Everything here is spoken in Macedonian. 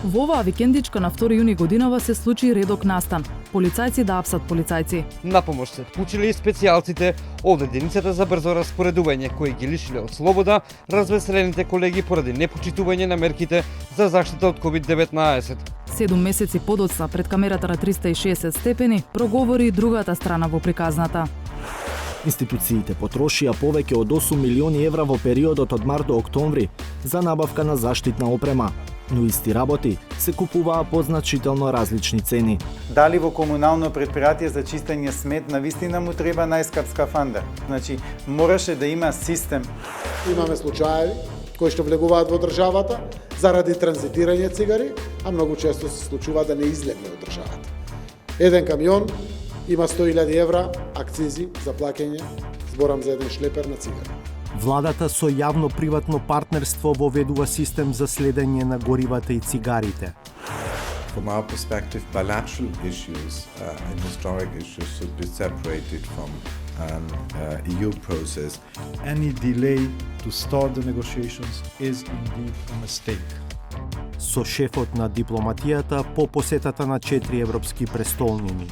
Во оваа викендичка на 2 јуни годинава се случи редок настан. Полицајци да апсат полицајци. На помош се вклучили и специјалците од единицата за брзо распоредување, кои ги лишиле од слобода развеселените колеги поради непочитување на мерките за заштита од COVID-19. 7 месеци подоцна пред камерата на 360 степени проговори другата страна во приказната. Институциите потрошија повеќе од 8 милиони евра во периодот од март до октомври за набавка на заштитна опрема, но исти работи се купуваа по значително различни цени. Дали во комунално предпријатие за чистење смет навистина му треба најскап скафандер? Значи, мораше да има систем. Имаме случаеви кои што влегуваат во државата заради транзитирање цигари, а многу често се случува да не излеgne од државата. Еден камион има 100.000 евра акцизи за плаќање, зборам за еден шлепер на цигари. Владата со јавно-приватно партнерство воведува систем за следење на горивата и цигарите. From our perspective, bilateral issues and historic issues should be separated from an EU process. Any delay to start the negotiations is indeed a mistake. Со шефот на дипломатијата по посетата на 4 европски престолнини.